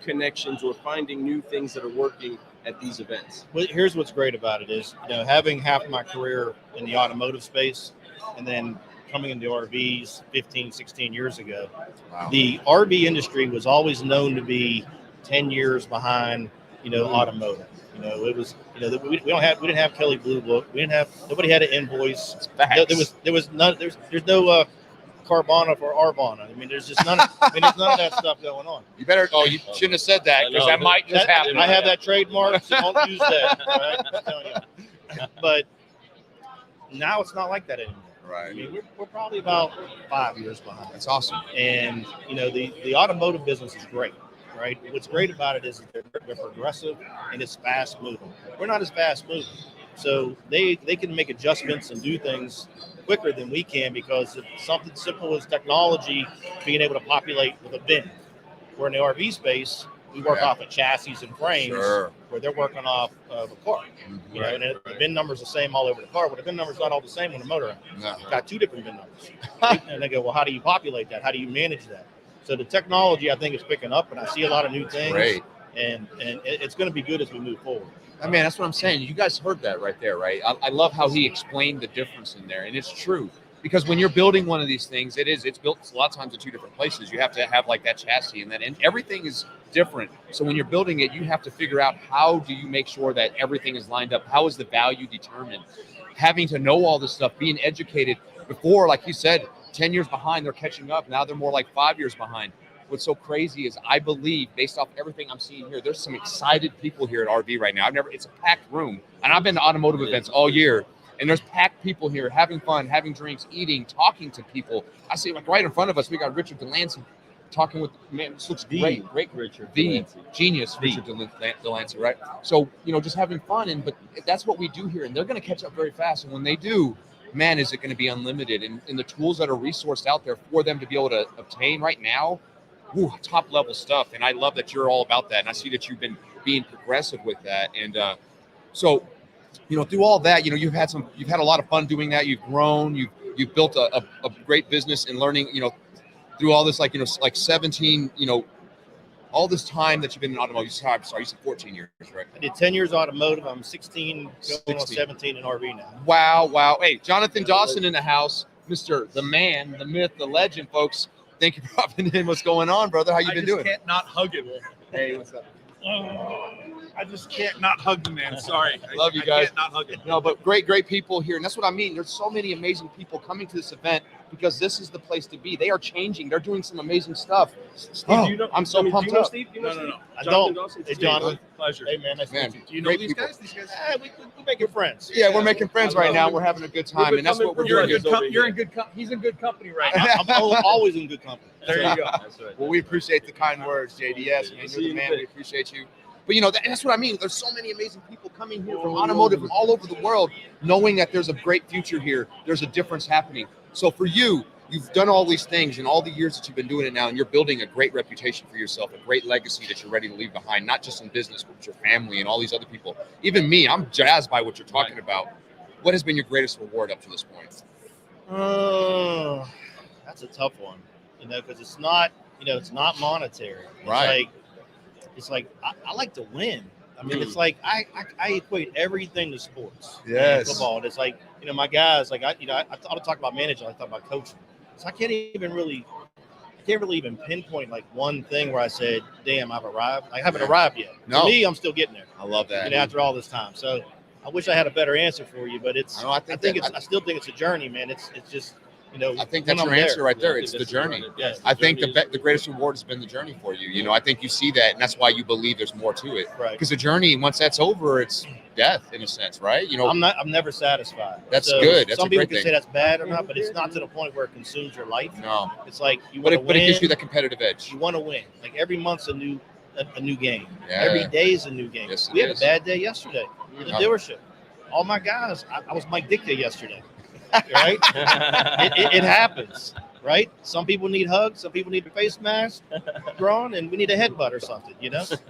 connections or finding new things that are working at these events? Well, here's what's great about it is, having half my career in the automotive space and then coming into RVs 15, 16 years ago, the RV industry was always known to be 10 years behind, automotive. It was, we didn't have Kelly Blue Book. Nobody had an invoice. There's no Carvana for Arvana. I mean, there's just none of that stuff going on. You shouldn't have said that, because that might just happen. I have that trademark, so don't use that. Right? I'm telling you. But now it's not like that anymore. Right. I mean, we're probably about 5 years behind. That's awesome. And, the automotive business is great, right? What's great about it is they're progressive and it's fast moving. We're not as fast moving. So they can make adjustments and do things quicker than we can, because of something simple as technology being able to populate with a bin. We're in the RV space, we work off of chassis and frames, where they're working off of a car. And the VIN number's the same all over the car, but the VIN number's not all the same on the motor end. It's got 2 different VIN numbers. And they go, well, how do you populate that? How do you manage that? So the technology, I think, is picking up, and I see a lot of new things. Great. And it's going to be good as we move forward. I mean, that's what I'm saying. You guys heard that right there, right? I love how he explained the difference in there, and it's true. Because when you're building one of these things, it's built a lot of times in 2 different places. You have to have like that chassis, and everything is different. So when you're building it, you have to figure out, how do you make sure that everything is lined up? How is the value determined? Having to know all this stuff, being educated before, like you said, 10 years behind, they're catching up. Now they're more like 5 years behind. What's so crazy is, I believe, based off everything I'm seeing here, there's some excited people here at RV right now. It's a packed room, and I've been to automotive events all year. And there's packed people here having fun, having drinks, eating, talking to people. I see, like, right in front of us, we got Richard Delancey talking with, man, this looks great Richard. The genius, Richard Delancey, right? So, just having fun, but that's what we do here. And they're going to catch up very fast. And when they do, man, is it going to be unlimited. And the tools that are resourced out there for them to be able to obtain right now, top level stuff. And I love that you're all about that. And I see that you've been being progressive with that. And so, through all that, you've had a lot of fun doing that. You've grown, you've built a great business and learning, through all this, like 17, all this time that you've been in automotive. I'm sorry, you said 14 years, right? I did 10 years automotive. I'm 16, going on 17 in RV now. Wow. Hey, Jonathan Dawson in the house, Mr. The Man, the Myth, the Legend, folks. Thank you for popping in. What's going on, brother? How you been doing? I just can't not hug him. Hey, what's up? I just can't not hug the man. Sorry. Love you guys. I can't not hug him. No, but great people here. And that's what I mean. There's so many amazing people coming to this event, because this is the place to be. They are changing. They're doing some amazing stuff. Steve, I'm so pumped up. Steve? No. I don't. Dawson? Hey, Jonathan. Pleasure. Hey, man. Nice to meet you. Do you know these guys? These guys? We're making friends. Yeah, we're making friends right now. We're having a good time, and that's what we're doing. He's in good company right now. I'm always in good company. There you go. That's right. Well, we appreciate the kind words, JDS. Man, you're the man. We appreciate you. But, that's what I mean. There's so many amazing people coming here from automotive from all over the world, knowing that there's a great future here. There's a difference happening. So for you, you've done all these things in all the years that you've been doing it now, and you're building a great reputation for yourself, a great legacy that you're ready to leave behind, not just in business, but with your family and all these other people. Even me, I'm jazzed by what you're talking about. What has been your greatest reward up to this point? Oh, that's a tough one, because it's not, it's not monetary. It's like I like to win. I mean, it's like I equate everything to sports. Yes. Football. And it's like, my guys, like I talk about managing, I talk about coaching. So I can't really even pinpoint like one thing where I said, damn, I've arrived. I haven't arrived yet. No. For me, I'm still getting there. I love that. After all this time. So I wish I had a better answer for you, but I still think it's a journey, man. It's just, I think that's your answer right there. It's the journey. Yes, I think the greatest reward has been the journey for you. I think you see that, and that's why you believe there's more to it. Right. Because the journey, once that's over, it's death in a sense, right? I'm never satisfied. That's good. That's some a people great can thing. say that's bad or not, but it's not to the point where it consumes your life. No. It's like you But want to win. it gives you that competitive edge. You want to win. Like every month's a new game. Yeah. Every day is a new game. Yes, We had a bad day yesterday in the Yeah. dealership. All my guys, I was Mike Ditka yesterday. Right? it happens. Right? Some people need hugs. Some people need a face mask drawn, and we need a headbutt or something.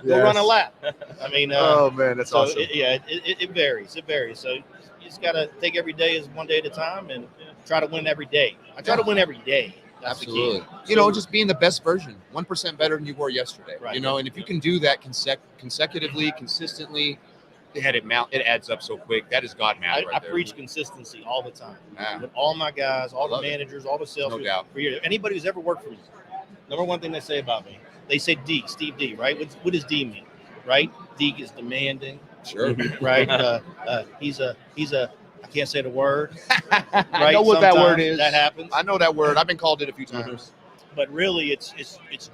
We'll run a lap. I mean, Oh man, that's so awesome. it varies. It varies. So you just gotta take every day as one day at a time and try to win every day. I try to win every day. That's Absolutely. the key. You know, just being the best version, 1% better than you were yesterday. Right. You know, and if you can do that consecutively, consistently, it adds up so quick. That is God math I there. preach consistency all the time. Yeah. With all my guys, all the Love it. managers, all the sales. No doubt. For years. Anybody who's ever worked for me, number one thing they say about me, they say D, Steve D, right? What does D mean? Right? D is demanding. Sure. Right? He's a I can't say the word. I Right? know what that word Sometimes is. that happens. I know that word. I've been called it a few times. But really it's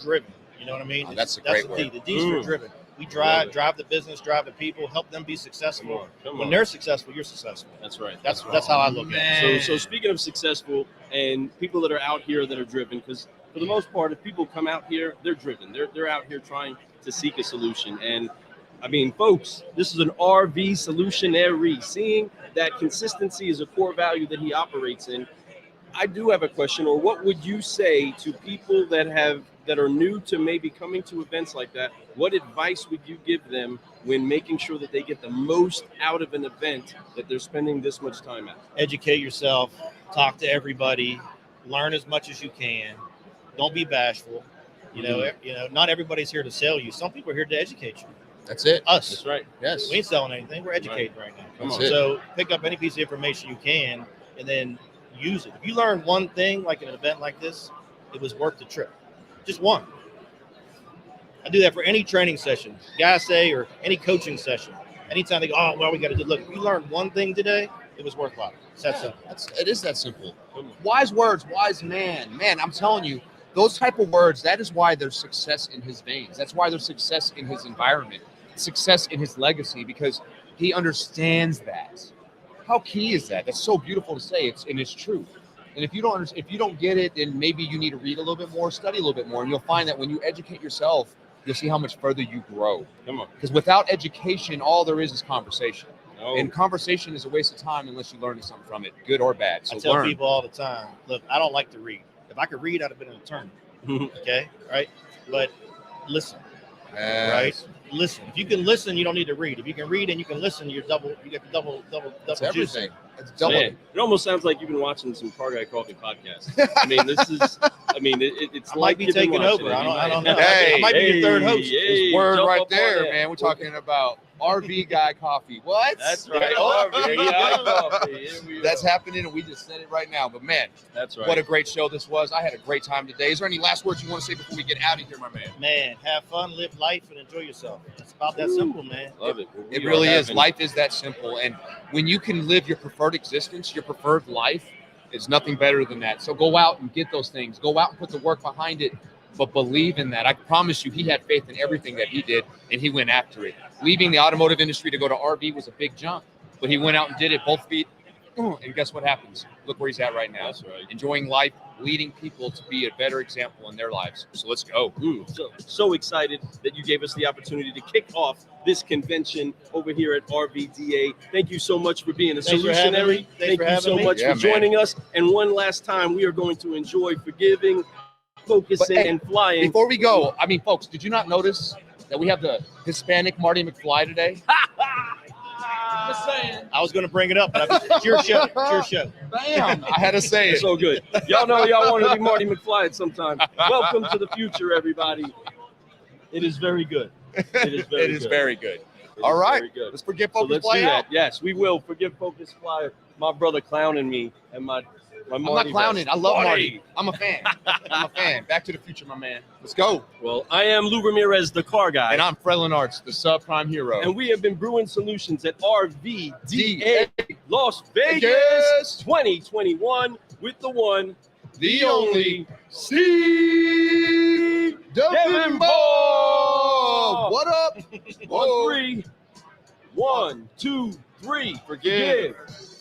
driven. You know what I mean? Oh, that's a That's great the D. word. The D's for driven. We drive the business, drive the people, help them be successful. Come When on. they're successful, you're successful. That's right. That's how I look at it. So speaking of successful and people that are out here that are driven, because for the most part, if people come out here, they're driven. They're out here trying to seek a solution. And I mean, folks, this is an RV solutionary. Seeing that consistency is a core value that he operates in. I do have a question, or what would you say to people that are new to maybe coming to events like that? What advice would you give them when making sure that they get the most out of an event that they're spending this much time at? Educate yourself, talk to everybody, learn as much as you can. Don't be bashful. You know, not everybody's here to sell you. Some people are here to educate you. That's it. Us. That's right. Yes. We ain't selling anything. We're educating right now. Come That's on. it. So pick up any piece of information you can and then use it. If you learn one thing, like an event like this, it was worth the trip. Just one. I do that for any training session, guys say, or any coaching session. Anytime they go, oh, well, we got to do, look, if you learned one thing today, it was worthwhile. It's that simple. It is that simple. Wise words, wise man. Man, I'm telling you, those type of words, that is why there's success in his veins. That's why there's success in his environment, success in his legacy, because he understands that. How key is that? That's so beautiful to say. It's true. And if you don't get it, then maybe you need to read a little bit more, study a little bit more, and you'll find that when you educate yourself, you'll see how much further you grow. Come on. Because without education, all there is conversation. Oh. And conversation is a waste of time unless you learn something from it, good or bad. So I tell learn. people all the time, look, I don't like to read. If I could read, I'd have been an attorney. Okay? Right? But listen. Right? Listen. If you can listen, you don't need to read. If you can read and you can listen, you get the double That's juice. everything. It's double. Man, it almost sounds like you've been watching some Car Guy Coffee podcast. I mean, it's I like might be you've been taking watching over. it. I don't know. Hey, I might be your third host. Hey, Word jump right up on there, that. man. We're talking about RV Guy Coffee. What? That's right. Oh, RV'ing. there you go. Here we That's go. happening, and we just said it right now. But man, That's right. what a great show this was. I had a great time today. Is there any last words you want to say before we get out of here, my man? Man, have fun, live life, and enjoy yourself. It's about that simple, man. Love it. It We really are is. having- Life is that simple. And when you can live your preferred existence, your preferred life, it's nothing better than that. So go out and get those things. Go out and put the work behind it, but believe in that. I promise you, he had faith in everything that he did, and he went after it. Leaving the automotive industry to go to RV was a big jump, but he went out and did it both feet. And guess what happens? Look where he's at right now. That's right. Enjoying life, leading people to be a better example in their lives. So let's go. So excited that you gave us the opportunity to kick off this convention over here at RVDA. Thank you so much for being a Thanks for having solutionary. me. Thanks Thank for you having so me. much Yeah, for man. joining us. And one last time, we are going to enjoy forgiving, focusing, But, hey, and flying. Before we go, I mean, folks, did you not notice that we have the Hispanic Marty McFly today? Just saying. I was going to bring it up, but it's your show. It's your show. Bam! I had to say It's it. so good. Y'all know y'all want to be Marty McFly at some time. Welcome to the future, everybody. It is very good. It is very It is good. very good. It All is right. very good. Let's forget So Focus let's Fly do out. that. Yes, we will. Forgive Focus Flyer. My brother clowning me and my I'm Marty not clowning. vest. I love Marty. I'm a fan. I'm a fan. Back to the future, my man. Let's go. Well, I am Lou Ramirez, the car guy. And I'm Frelin Arts, the subprime hero. And we have been brewing solutions at RVDA Las Vegas Vegas, 2021 with the one, the only Steve Devin Ball. What up? on three. 1, 2, 3. Forgive,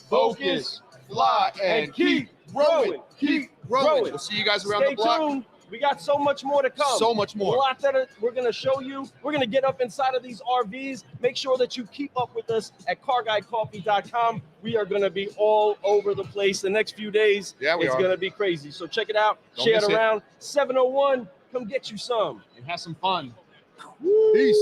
focus, fly, and keep growing. Keep growing. We'll see you guys around Stay the block. tuned. We got so much more to come. So much A more. lot that we're going to show you. We're going to get up inside of these RVs. Make sure that you keep up with us at carguycoffee.com. We are going to be all over the place the next few days. Yeah, we it's are. going to be crazy. So check it out. Don't Share miss it it. around. 701. Come get you some. And have some fun. Peace.